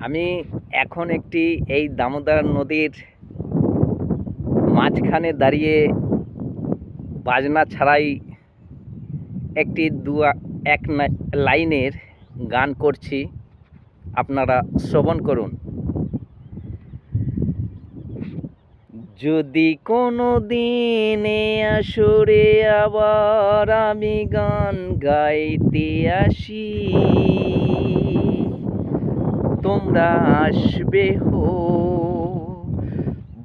আমি এখন এই দামোদর নদীর মাঝখানে দাঁড়িয়ে বাজনা ছাড়াই একটি এক লাইনের গান করছি, আপনারা শ্রবণ করুন। যদি কোনো দিনে আসরে আবার আমি গান গাইতে আসি, তোমরা আসবে হো,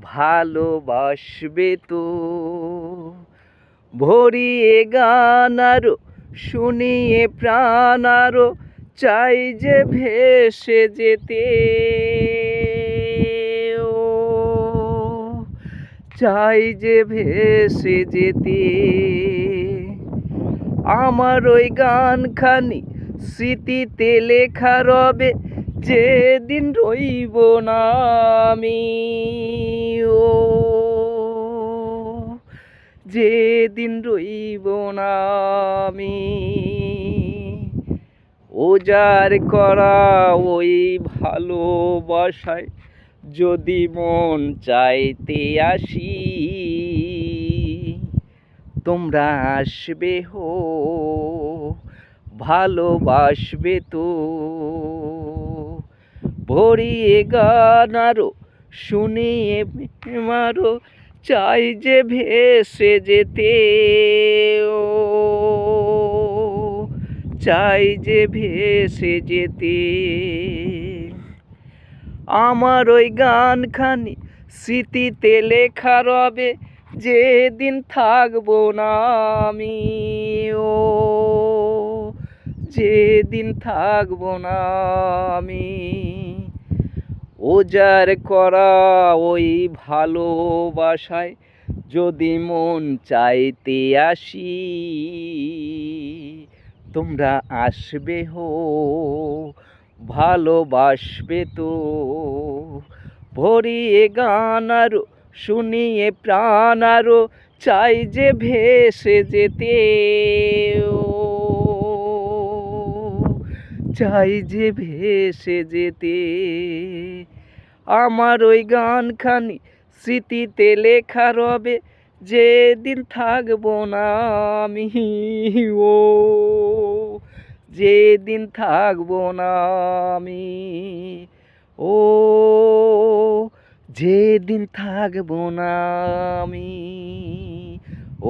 ভালোবাসবে তো। ভরিয়ে গান আরো, শুনিয়ে প্রাণ আরো, চাই যে ভেসে যেতে। ও চাই যে ভেসে যেতে। আমার ওই গানখানি স্মৃতিতে লেখা রবে, যেদিন রইব না আমি। ও যেদিন রইব না আমি। ওজার করা ওই ভালোবাসায় যদি মন চাইতে আসি, তোমরা আসবে হো, ভালোবাসবে তো। ভরিয়ে গান আরো, শুনিয়ে মারো, চাই যে ভেসে যেতে। ও চাই যে ভেসে যেতে। আমার ওই গানখানি স্মৃতিতে লেখা রবে, যেদিন থাকবো না আমি। ও যেদিন থাকবো না আমি। ওজার করা ওই ভালোবাসায় যদি মন চাইতে আসি, তোমরা আসবে হো, ভালোবাসবে তো। ভরিয়ে গান আরো, শুনিয়ে প্রাণ আরো, চাই যে ভেসে যেতে। ও চাই যে ভেসে যেতে। আমার ওই গানখানি স্মৃতিতে লেখা রবে, যেদিন থাকবো না আমি। ও যেদিন থাকবো না আমি। ও যেদিন থাকবো না আমি।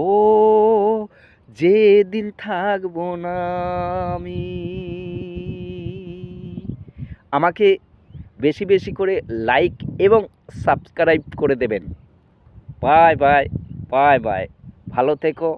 ও যেদিন থাকবো না আমি। আমাকে বেশি বেশি করে লাইক এবং সাবস্ক্রাইব করে দেবেন। বাই বাই, বাই বাই, ভালো থেকো।